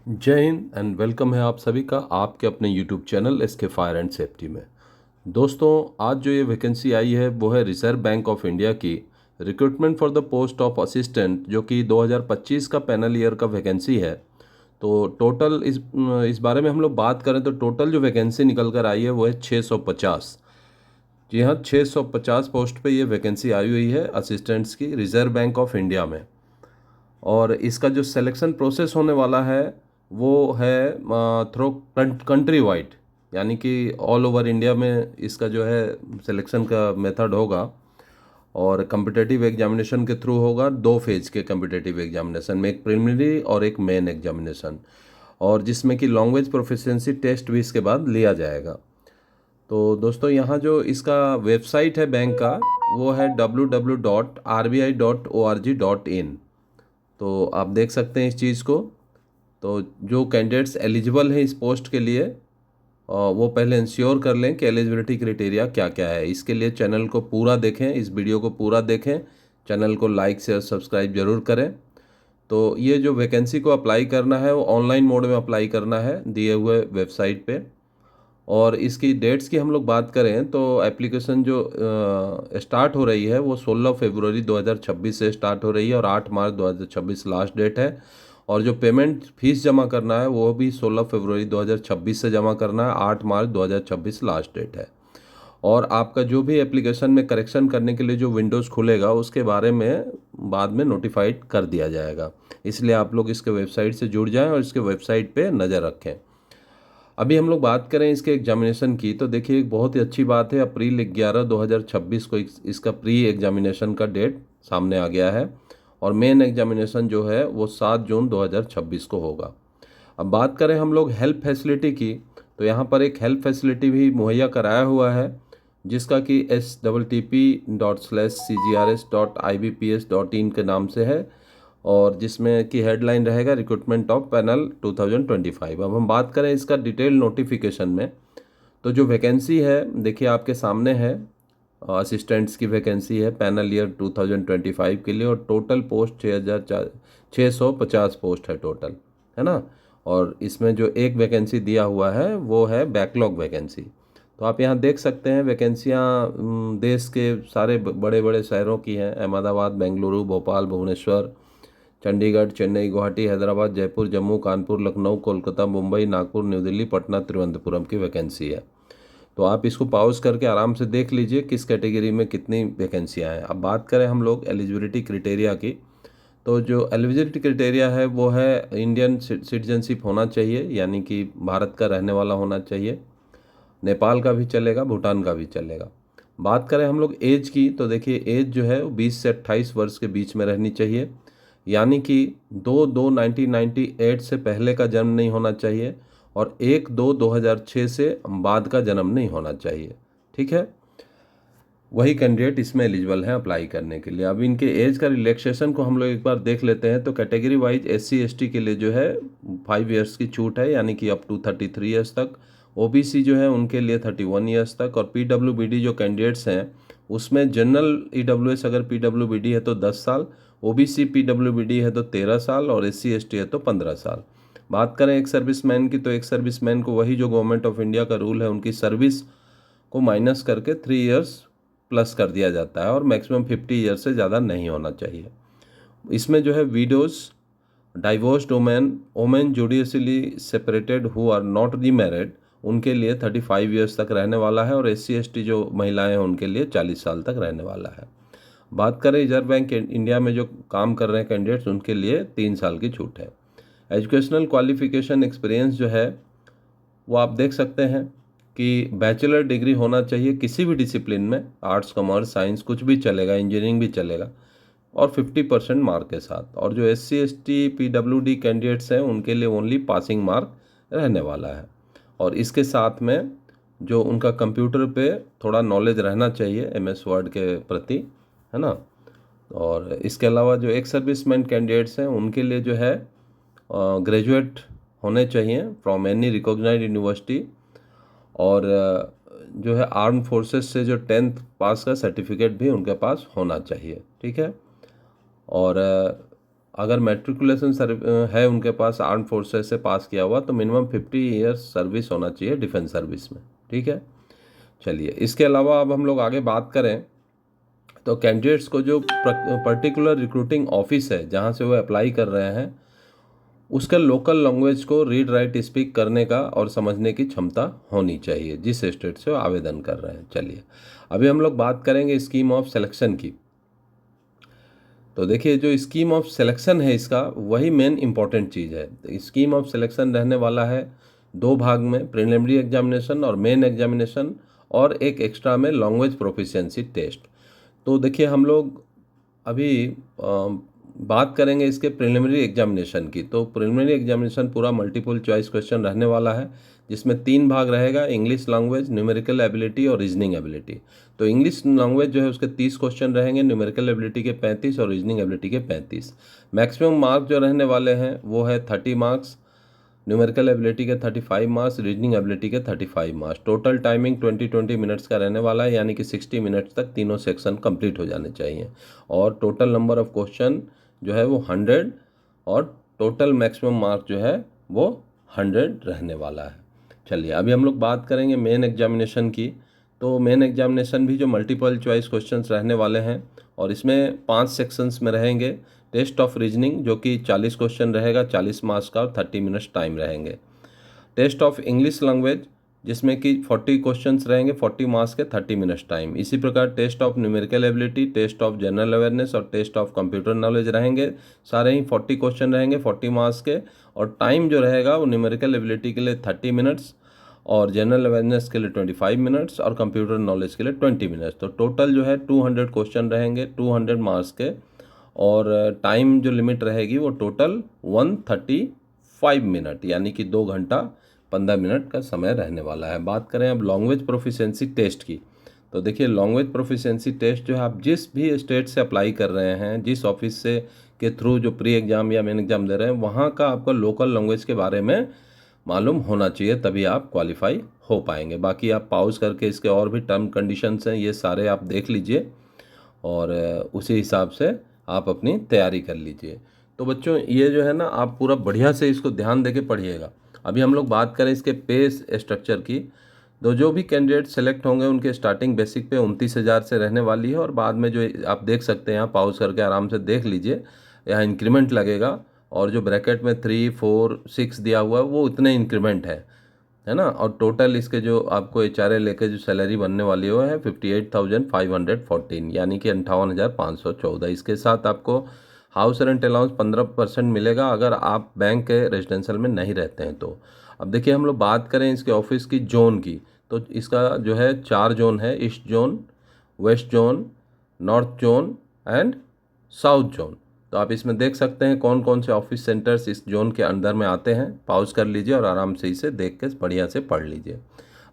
जय Hind and welcome है आप सभी का आपके अपने YouTube channel SK fire and safety में। दोस्तों, आज जो ये वैकेंसी आई है वो है रिजर्व बैंक ऑफ इंडिया की recruitment for the post of assistant, जो कि 2025 का पैनल ईयर का वैकेंसी है। तो टोटल इस बारे में हम लोग बात करें तो टोटल जो वैकेंसी निकल कर आई है वो है 650। जी हाँ, 650 पोस्ट पे ये वैकेंसी आई हुई है असिस्टेंट्स की रिजर्व बैंक ऑफ इंडिया में। और इसका जो सिलेक्शन प्रोसेस होने वाला है वो है थ्रो कंट्री वाइड, यानी कि ऑल ओवर इंडिया में इसका जो है सिलेक्शन का मेथड होगा। और कम्पिटेटिव एग्जामिनेशन के थ्रू होगा, दो फेज के कम्पिटेटिव एग्जामिनेशन में, एक प्रिलिमिनरी और एक मेन एग्जामिनेशन, और जिसमें कि लैंग्वेज प्रोफिशिएंसी टेस्ट भी इसके बाद लिया जाएगा। तो दोस्तों, यहाँ जो इसका वेबसाइट है बैंक का वो है www.rbi.org.in। तो आप देख सकते हैं इस चीज़ को। तो जो कैंडिडेट्स एलिजिबल हैं इस पोस्ट के लिए, वो पहले इंश्योर कर लें कि एलिजिबिलिटी क्राइटेरिया क्या क्या है। इसके लिए चैनल को पूरा देखें, इस वीडियो को पूरा देखें, चैनल को लाइक शेयर सब्सक्राइब जरूर करें। तो ये जो वैकेंसी को अप्लाई करना है वो ऑनलाइन मोड में अप्लाई करना है दिए हुए वेबसाइट पे। और इसकी डेट्स की हम लोग बात करें तो एप्लीकेशन जो स्टार्ट हो रही है वो 16 फरवरी 2026 से स्टार्ट हो रही है और 8 मार्च 2026 लास्ट डेट है। और जो पेमेंट फीस जमा करना है वो भी 16 फरवरी 2026 से जमा करना है, 8 मार्च 2026 लास्ट डेट है। और आपका जो भी एप्लीकेशन में करेक्शन करने के लिए जो विंडोज़ खुलेगा उसके बारे में बाद में नोटिफाइड कर दिया जाएगा। इसलिए आप लोग इसके वेबसाइट से जुड़ जाएं और इसके वेबसाइट पे नज़र रखें। अभी हम लोग बात करें इसके एग्जामिनेशन की तो देखिए, एक बहुत ही अच्छी बात है, अप्रैल 11 2026 को इसका प्री एग्जामिनेशन का डेट सामने आ गया है। और मेन एग्जामिनेशन जो है वो 7 जून 2026 को होगा। अब बात करें हम लोग हेल्प फैसिलिटी की, तो यहाँ पर एक हेल्प फैसिलिटी भी मुहैया कराया हुआ है, जिसका कि sttp.cgrs.ibps.in के नाम से है, और जिसमें कि हेडलाइन रहेगा रिक्रूटमेंट ऑफ पैनल 2025। अब हम बात करें इसका डिटेल नोटिफिकेशन में, तो जो वैकेंसी है देखिए आपके सामने है। असिस्टेंट्स की वैकेंसी है पैनल ईयर 2025 के लिए, और टोटल पोस्ट 650 पोस्ट है टोटल, है ना। और इसमें जो एक वैकेंसी दिया हुआ है वो है बैकलॉग वैकेंसी। तो आप यहाँ देख सकते हैं वैकेंसियाँ देश के सारे बड़े बड़े शहरों की हैं, अहमदाबाद, बेंगलुरु, भोपाल, भुवनेश्वर, चंडीगढ़, चेन्नई, गुवाहाटी, हैदराबाद, जयपुर, जम्मू, कानपुर, लखनऊ, कोलकाता, मुंबई, नागपुर, न्यू दिल्ली, पटना, तिरुवनंतपुरम की वैकेंसी है। तो आप इसको पॉज करके आराम से देख लीजिए किस कैटेगरी में कितनी वैकेंसियाँ हैं। अब बात करें हम लोग एलिजिबिलिटी क्राइटेरिया की, तो जो एलिजिबिलिटी क्राइटेरिया है वो है इंडियन सिटीजनशिप होना चाहिए, यानी कि भारत का रहने वाला होना चाहिए। नेपाल का भी चलेगा, भूटान का भी चलेगा। बात करें हम लोग एज की, तो देखिए एज जो है वो 20 से 28 वर्ष के बीच में रहनी चाहिए, यानी कि 2/2/1998 से पहले का जन्म नहीं होना चाहिए, और 1/2/2006 से बाद का जन्म नहीं होना चाहिए। ठीक है, वही कैंडिडेट इसमें एलिजिबल हैं अप्लाई करने के लिए। अब इनके एज का रिलैक्सेशन को हम लोग एक बार देख लेते हैं। तो कैटेगरी वाइज SC ST के लिए जो है 5 इयर्स की छूट है, यानी कि अप टू 33 इयर्स तक। OBC जो है उनके लिए 31 इयर्स तक। और PWBD जो कैंडिडेट्स हैं उसमें जनरल EWS अगर PWBD है तो 10 साल, OBC PWBD है तो 13 साल, और SC ST है तो 15 साल। बात करें एक सर्विसमैन की, तो एक सर्विसमैन को वही जो गवर्नमेंट ऑफ इंडिया का रूल है उनकी सर्विस को माइनस करके 3 इयर्स प्लस कर दिया जाता है, और मैक्सिमम 50 ईयर से ज़्यादा नहीं होना चाहिए। इसमें जो है widows, divorced women judicially separated who are not remarried, उनके लिए 35 ईयर्स तक रहने वाला है, और SC ST जो महिलाएं हैं उनके लिए 40 साल तक रहने वाला है। बात करें रिजर्व बैंक इंडिया में जो काम कर रहे हैं कैंडिडेट्स, उनके लिए 3 साल की छूट है। एजुकेशनल क्वालिफिकेशन एक्सपीरियंस जो है वो आप देख सकते हैं कि बैचलर डिग्री होना चाहिए किसी भी डिसिप्लिन में, आर्ट्स, कॉमर्स, साइंस कुछ भी चलेगा, इंजीनियरिंग भी चलेगा, और 50% मार्क के साथ। और जो SC ST PWD कैंडिडेट्स हैं उनके लिए ओनली पासिंग मार्क रहने वाला है। और इसके साथ में जो उनका कंप्यूटर पे थोड़ा नॉलेज रहना चाहिए MS वर्ड के प्रति, है ना। और इसके अलावा जो एक्स सर्विसमैन कैंडिडेट्स हैं उनके लिए जो है ग्रेजुएट होने चाहिए फ्रॉम एनी रिकॉग्नाइज्ड यूनिवर्सिटी, और जो है आर्म फोर्सेस से जो 10th पास का सर्टिफिकेट भी उनके पास होना चाहिए। ठीक है। और अगर मैट्रिकुलेशन है उनके पास आर्म फोर्सेस से पास किया हुआ, तो मिनिमम 50 ईयर्स सर्विस होना चाहिए डिफेंस सर्विस में। ठीक है, चलिए इसके अलावा अब हम लोग आगे बात करें तो कैंडिडेट्स को जो पर्टिकुलर रिक्रूटिंग ऑफिस है जहाँ से वो अप्लाई कर रहे हैं, उसके लोकल लैंग्वेज को रीड राइट स्पीक करने का और समझने की क्षमता होनी चाहिए जिस स्टेट से वो आवेदन कर रहे हैं। चलिए अभी हम लोग बात करेंगे स्कीम ऑफ सिलेक्शन की। तो देखिए जो स्कीम ऑफ सिलेक्शन है इसका वही मेन इंपॉर्टेंट चीज़ है। स्कीम ऑफ सिलेक्शन रहने वाला है 2 भाग में, प्रिलिमिनरी एग्जामिनेशन और मेन एग्जामिनेशन, और एक एक्स्ट्रा में लैंग्वेज प्रोफिशिएंसी टेस्ट। तो देखिए हम लोग अभी बात करेंगे इसके प्रिलिमिनरी एग्जामिनेशन की। तो प्रिलिमिनरी एग्जामिनेशन पूरा मल्टीपल चॉइस क्वेश्चन रहने वाला है, जिसमें 3 भाग रहेगा, इंग्लिश लैंग्वेज, न्यूमेरिकल एबिलिटी और रीजनिंग एबिलिटी। तो इंग्लिश लैंग्वेज जो है उसके 30 क्वेश्चन रहेंगे, न्यूमेरिकल एबिलिटी के 35 और रीजनिंग एबिलिटी के 35। मैक्सिमम मार्क्स जो रहने वाले हैं वो है 30 मार्क्स, न्यूमेरिकल एबिलिटी के 35 मार्क्स, रीजनिंग एबिलिटी के 35 मार्क्स। टोटल टाइमिंग 20 मिनट्स का रहने वाला है, यानी कि 60 मिनट्स तक तीनों सेक्शन कंप्लीट हो जाने चाहिए। और टोटल नंबर ऑफ क्वेश्चन जो है वो 100 और टोटल मैक्सिमम मार्क जो है वो 100 रहने वाला है। चलिए अभी हम लोग बात करेंगे मेन एग्जामिनेशन की। तो मेन एग्जामिनेशन भी जो मल्टीपल चॉइस क्वेश्चंस रहने वाले हैं, और इसमें 5 सेक्शंस में रहेंगे। टेस्ट ऑफ रीजनिंग जो कि 40 क्वेश्चन रहेगा, 40 मार्क्स का, और 30 मिनट्स टाइम रहेंगे। टेस्ट ऑफ इंग्लिश लैंग्वेज जिसमें कि 40 क्वेश्चंस रहेंगे, 40 मार्क्स के, 30 मिनट्स टाइम। इसी प्रकार test of numerical ability, test of general awareness और टेस्ट ऑफ कंप्यूटर नॉलेज रहेंगे। सारे ही 40 क्वेश्चन रहेंगे, 40 मार्क्स के, और टाइम जो रहेगा वो न्यूमेरिकल एबिलिटी के लिए 30 मिनट्स, और जनरल अवेयरनेस के लिए 25 मिनट्स, और कंप्यूटर नॉलेज के लिए 20 मिनट्स। तो टोटल जो है 200 क्वेश्चन रहेंगे, 200 मार्क्स के, और टाइम जो लिमिट रहेगी वो टोटल 135 मिनट, यानी कि 2 घंटा 15 मिनट का समय रहने वाला है। बात करें अब लैंग्वेज प्रोफिशिएंसी टेस्ट की। तो देखिए लैंग्वेज प्रोफिशिएंसी टेस्ट जो है, आप जिस भी स्टेट से अप्लाई कर रहे हैं, जिस ऑफिस से के थ्रू जो प्री एग्ज़ाम या मेन एग्ज़ाम दे रहे हैं, वहाँ का आपको लोकल लैंग्वेज के बारे में मालूम होना चाहिए, तभी आप क्वालिफाई हो पाएंगे। बाकी आप पॉज करके इसके और भी टर्म कंडीशंस हैं, ये सारे आप देख लीजिए, और उसी हिसाब से आप अपनी तैयारी कर लीजिए। तो बच्चों ये जो है ना, आप पूरा बढ़िया से इसको ध्यान दे के पढ़िएगा। अभी हम लोग बात करें इसके पे स्ट्रक्चर की। तो जो भी कैंडिडेट सेलेक्ट होंगे उनके स्टार्टिंग बेसिक पे 29,000 से रहने वाली है, और बाद में जो आप देख सकते हैं, यहाँ पॉज करके आराम से देख लीजिए, यहाँ इंक्रीमेंट लगेगा, और जो ब्रैकेट में 3, 4, 6 दिया हुआ है वो इतने इंक्रीमेंट है ना। और टोटल इसके जो आपको HRA लेके जो सैलरी बनने वाली हो है 58,514, यानी कि 58,514। इसके साथ आपको हाउस रेंट अलाउंस 15% मिलेगा अगर आप बैंक के रेजिडेंशियल में नहीं रहते हैं तो। अब देखिए हम लोग बात करें इसके ऑफिस की जोन की, तो इसका जो है 4 जोन है, east zone, west zone, north zone and south zone. तो आप इसमें देख सकते हैं कौन कौन से ऑफिस सेंटर्स इस जोन के अंदर में आते हैं। पॉज कर लीजिए और आराम से इसे देख के बढ़िया से पढ़ लीजिए।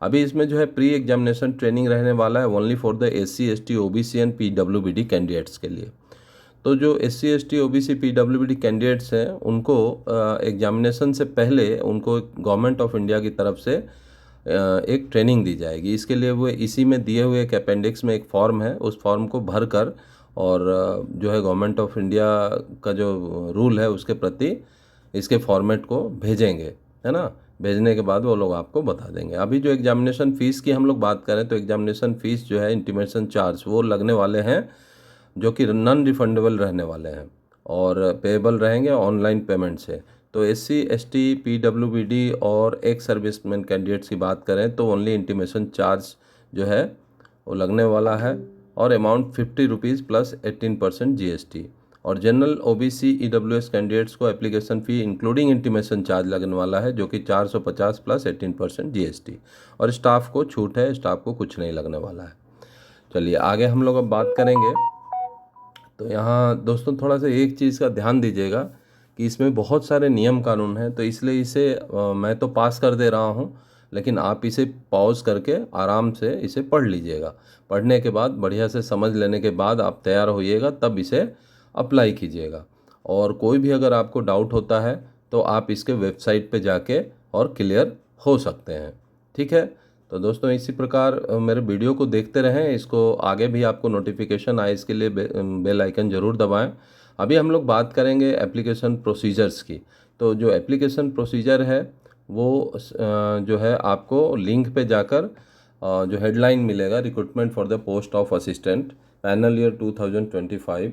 अभी इसमें जो है प्री एग्जामिनेशन ट्रेनिंग रहने वाला है only for the SC ST OBC and PWBD candidates के लिए। तो जो SC ST OBC PWBD candidates हैं उनको एग्जामिनेशन से पहले उनको गवर्नमेंट ऑफ इंडिया की तरफ से एक ट्रेनिंग दी जाएगी। इसके लिए वो इसी में दिए हुए एक अपेंडिक्स में एक फॉर्म है, उस फॉर्म को भर कर और जो है गवर्नमेंट ऑफ इंडिया का जो रूल है उसके प्रति इसके फॉर्मेट को भेजेंगे, है ना। भेजने के बाद वो लोग आपको बता देंगे। अभी जो एग्जामिनेशन फ़ीस की हम लोग बात करें तो एग्जामिनेशन फ़ीस जो है, इंटीमेशन चार्ज, वो लगने वाले हैं जो कि नॉन रिफंडेबल रहने वाले हैं और पेएबल रहेंगे ऑनलाइन पेमेंट से। तो SC ST PWBD और एक्स सर्विसमैन कैंडिडेट्स की बात करें तो ओनली इंटीमेशन चार्ज जो है वो लगने वाला है, और अमाउंट 50 रुपीज़ प्लस 18% GST। और जनरल OBC EWS कैंडिडेट्स को application fee including intimation charge लगने वाला है जो कि 450 प्लस 18% GST। और स्टाफ को छूट है, स्टाफ को कुछ नहीं लगने वाला है। चलिए आगे हम लोग अब बात करेंगे। तो यहाँ दोस्तों थोड़ा सा एक चीज़ का ध्यान दीजिएगा कि इसमें बहुत सारे नियम कानून हैं, तो इसलिए इसे मैं तो पास कर दे रहा हूँ, लेकिन आप इसे पॉज करके आराम से इसे पढ़ लीजिएगा। पढ़ने के बाद बढ़िया से समझ लेने के बाद आप तैयार होइएगा, तब इसे अप्लाई कीजिएगा। और कोई भी अगर आपको डाउट होता है तो आप इसके वेबसाइट पे जाके और क्लियर हो सकते हैं। ठीक है, तो दोस्तों इसी प्रकार मेरे वीडियो को देखते रहें, इसको आगे भी आपको नोटिफिकेशन आए इसके लिए बेल आइकन ज़रूर दबाएं। अभी हम लोग बात करेंगे एप्लीकेशन प्रोसीजर्स की। तो जो एप्लीकेशन प्रोसीजर है वो जो है आपको लिंक पे जाकर जो हेडलाइन मिलेगा, recruitment for the post of assistant panel year 2025,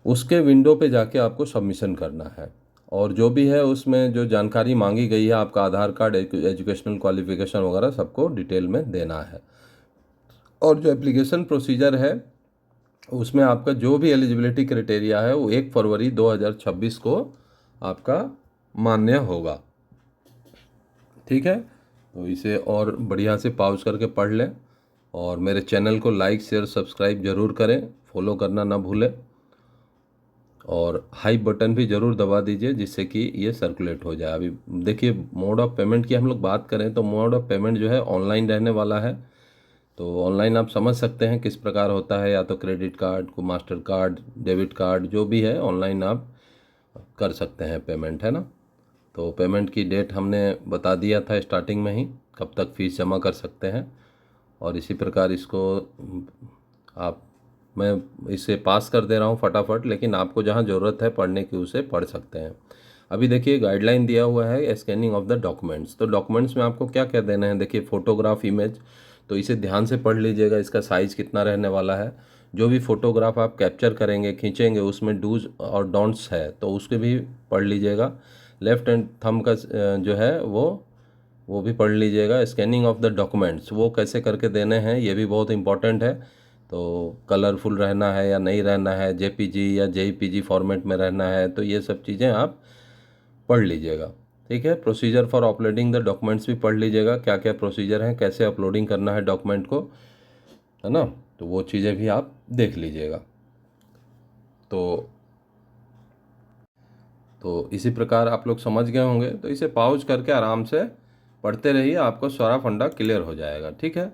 उसके विंडो पे जाके आपको सबमिशन करना है। और जो भी है उसमें जो जानकारी मांगी गई है, आपका आधार कार्ड, एजुकेशनल क्वालिफिकेशन वगैरह सबको डिटेल में देना है। और जो एप्लीकेशन प्रोसीजर है उसमें आपका जो भी एलिजिबिलिटी क्राइटेरिया है वो 1 फरवरी 2026 को आपका मान्य होगा। ठीक है, तो इसे और बढ़िया से पॉज करके पढ़ लें और मेरे चैनल को लाइक शेयर सब्सक्राइब ज़रूर करें, फॉलो करना ना भूलें और हाई बटन भी ज़रूर दबा दीजिए जिससे कि ये सर्कुलेट हो जाए। अभी देखिए, मोड ऑफ़ पेमेंट की हम लोग बात करें तो मोड ऑफ़ पेमेंट जो है ऑनलाइन रहने वाला है। तो ऑनलाइन आप समझ सकते हैं किस प्रकार होता है, या तो क्रेडिट कार्ड को, मास्टर कार्ड, डेबिट कार्ड, जो भी है ऑनलाइन आप कर सकते हैं पेमेंट, है ना। तो पेमेंट की डेट हमने बता दिया था स्टार्टिंग में ही, कब तक फ़ीस जमा कर सकते हैं। और इसी प्रकार इसको आप, मैं इसे पास कर दे रहा हूँ फटाफट, लेकिन आपको जहाँ ज़रूरत है पढ़ने की उसे पढ़ सकते हैं। अभी देखिए गाइडलाइन दिया हुआ है स्कैनिंग ऑफ द डॉक्यूमेंट्स। तो डॉक्यूमेंट्स में आपको क्या क्या देना है, देखिए फ़ोटोग्राफ, इमेज, तो इसे ध्यान से पढ़ लीजिएगा, इसका साइज़ कितना रहने वाला है। जो भी फ़ोटोग्राफ आप कैप्चर करेंगे, खींचेंगे, उसमें डूज और डोंट्स है तो उसके भी पढ़ लीजिएगा। लेफ़्ट हैंड थंब का जो है वो भी पढ़ लीजिएगा। स्कैनिंग ऑफ द डॉक्यूमेंट्स वो कैसे करके देने हैं ये भी बहुत इंपॉर्टेंट है। तो कलरफुल रहना है या नहीं रहना है, जेपीजी या जेपीजी फॉर्मेट में रहना है, तो ये सब चीज़ें आप पढ़ लीजिएगा। ठीक है, procedure for uploading the documents भी पढ़ लीजिएगा, क्या क्या प्रोसीजर हैं, कैसे अपलोडिंग करना है डॉक्यूमेंट को, है ना। तो वो चीज़ें भी आप देख लीजिएगा। तो इसी प्रकार आप लोग समझ गए होंगे, तो इसे पॉज करके आराम से पढ़ते रहिए, आपको सारा फंडा क्लियर हो जाएगा। ठीक है,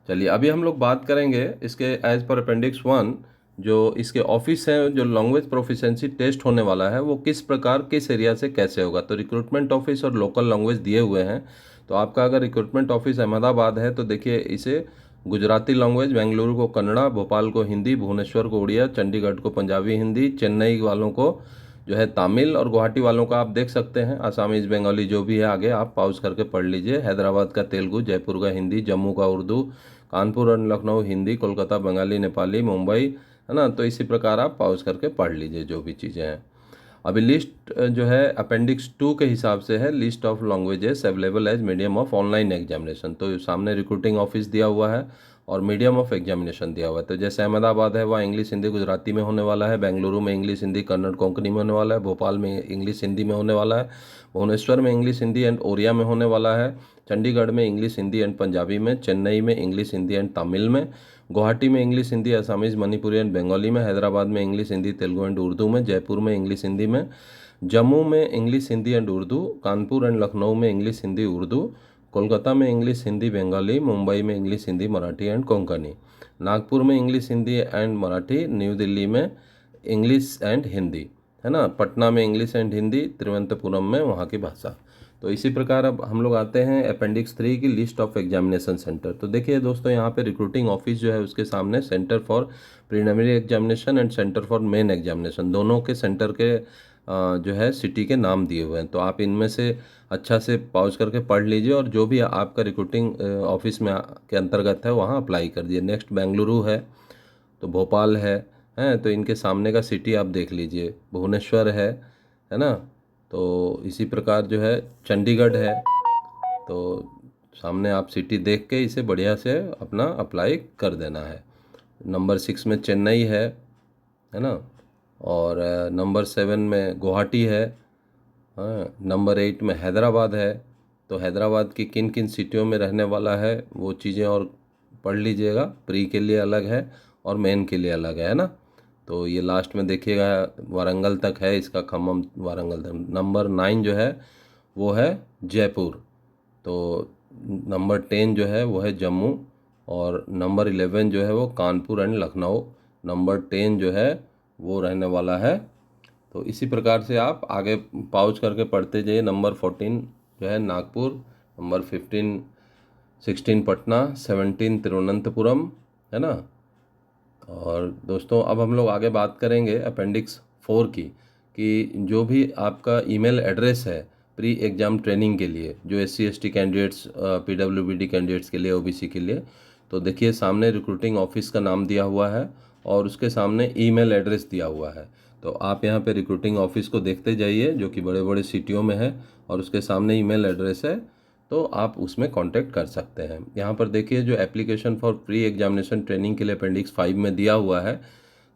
चलिए अभी हम लोग बात करेंगे इसके एज पर अपेंडिक्स 1, जो इसके ऑफिस हैं, जो लैंग्वेज प्रोफिशिएंसी टेस्ट होने वाला है वो किस प्रकार, किस एरिया से कैसे होगा। तो रिक्रूटमेंट ऑफिस और लोकल लैंग्वेज दिए हुए हैं। तो आपका अगर रिक्रूटमेंट ऑफिस अहमदाबाद है तो देखिए इसे गुजराती लैंग्वेज, बेंगलुरु को कन्नड़ा, भोपाल को हिंदी, भुवनेश्वर को उड़िया, चंडीगढ़ को पंजाबी हिंदी, चेन्नई वालों को जो है तमिल, और गुवाहाटी वालों का आप देख सकते हैं आसामीज, बंगाली, जो भी है आगे आप पॉज करके पढ़ लीजिए। हैदराबाद का तेलुगु, जयपुर का हिंदी, जम्मू का उर्दू, कानपुर और लखनऊ हिंदी, कोलकाता बंगाली, नेपाली, मुंबई, है ना। तो इसी प्रकार आप पॉज करके पढ़ लीजिए जो भी चीज़ें हैं। अभी लिस्ट जो है अपेंडिक्स 2 के हिसाब से है, list of languages available as medium of online examination. तो सामने रिक्रूटिंग ऑफिस दिया हुआ है और मीडियम ऑफ एग्जामिनेशन दिया हुआ है। तो जैसे अहमदाबाद है वहाँ इंग्लिश हिंदी गुजराती में होने वाला है, बेंगलुरु में इंग्लिश हिंदी कन्नड़ कोंकणी में होने वाला है, भोपाल में इंग्लिश हिंदी में होने वाला है, भुवनेश्वर में इंग्लिश हिंदी एंड ओरिया में होने वाला है, चंडीगढ़ में इंग्लिश हिंदी एंड पंजाबी में, चेन्नई में इंग्लिश हिंदी एंड तमिल में, गुवाहाटी में English Hindi Assamese Manipuri and Bengali में, हैदराबाद में इंग्लिश हिंदी तेलुगु एंड उर्दू में, जयपुर में इंग्लिश हिंदी में, जम्मू में English Hindi and Urdu, Kanpur and Lucknow में इंग्लिश हिंदी उर्दू, कोलकाता में इंग्लिश हिंदी बंगाली, मुंबई में इंग्लिश हिंदी मराठी एंड कोंकणी, नागपुर में English Hindi and Marathi, new Delhi में इंग्लिश एंड हिंदी, है ना, पटना में इंग्लिश एंड हिंदी, तिरुवनंतपुरम में वहाँ की भाषा। तो इसी प्रकार अब हम लोग आते हैं अपेंडिक्स 3 की लिस्ट ऑफ एग्जामिनेशन सेंटर। तो देखिए दोस्तों, यहाँ पे रिक्रूटिंग ऑफिस जो है उसके सामने centre for preliminary examination and centre for main examination, दोनों के सेंटर के जो है सिटी के नाम दिए हुए हैं। तो आप इनमें से अच्छा से पॉज करके पढ़ लीजिए और जो भी आपका रिक्रूटिंग ऑफिस में के अंतर्गत है वहाँ अप्लाई कर दीजिए। नेक्स्ट बेंगलुरु है, तो भोपाल है तो इनके सामने का सिटी आप देख लीजिए, भुवनेश्वर है ना। तो इसी प्रकार जो है चंडीगढ़ है, तो सामने आप सिटी देख के इसे बढ़िया से अपना अप्लाई कर देना है। नंबर 6 में चेन्नई है ना, और नंबर 7 में गुवाहाटी है, हाँ, नंबर 8 में हैदराबाद है। तो हैदराबाद की किन किन सिटियों में रहने वाला है वो चीज़ें और पढ़ लीजिएगा, प्री के लिए अलग है और मेन के लिए अलग है ना। तो ये लास्ट में देखिएगा वारंगल तक है इसका, खम्मम वारंगल तक। नंबर 9 जो है वो है जयपुर, तो नंबर 10 जो है वो है जम्मू, और नंबर 11 जो है वो कानपुर एंड लखनऊ, नंबर 10 जो है वो रहने वाला है। तो इसी प्रकार से आप आगे पाउच करके पढ़ते जाइए। नंबर 14 जो है नागपुर, नंबर 16 पटना, 17 तिरुवनंतपुरम, है ना, और दोस्तों अब हम लोग आगे बात करेंगे अपेंडिक्स 4 की, कि जो भी आपका ईमेल एड्रेस है प्री एग्ज़ाम ट्रेनिंग के लिए, जो SC ST candidates, PWBD candidates के लिए, OBC के लिए, तो देखिए सामने रिक्रूटिंग ऑफिस का नाम दिया हुआ है और उसके सामने ईमेल एड्रेस दिया हुआ है। तो आप यहाँ पे रिक्रूटिंग ऑफिस को देखते जाइए जो कि बड़े बड़े सिटियों में है, और उसके सामने ईमेल एड्रेस है, तो आप उसमें कांटेक्ट कर सकते हैं। यहाँ पर देखिए जो application for pre examination training के लिए अपेंडिक्स 5 में दिया हुआ है,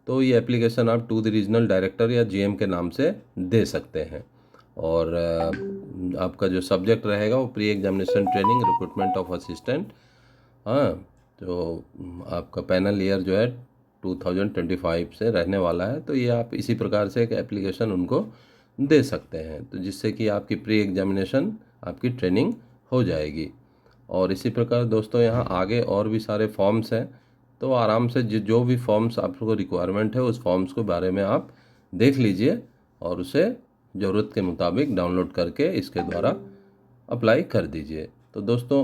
तो ये एप्लीकेशन आप टू द रीजनल डायरेक्टर या GM के नाम से दे सकते हैं। और आपका जो सब्जेक्ट रहेगा वो pre examination training recruitment of assistant. हाँ, तो आपका पैनल ईयर जो है 2025 से रहने वाला है। तो ये आप इसी प्रकार से एक एप्लीकेशन उनको दे सकते हैं, तो जिससे कि आपकी प्री एग्जामिनेशन आपकी ट्रेनिंग हो जाएगी। और इसी प्रकार दोस्तों यहाँ आगे और भी सारे फॉर्म्स हैं, तो आराम से जो भी फॉर्म्स आपको रिक्वायरमेंट है उस फॉर्म्स के बारे में आप देख लीजिए और उसे ज़रूरत के मुताबिक डाउनलोड करके इसके द्वारा अप्लाई कर दीजिए। तो दोस्तों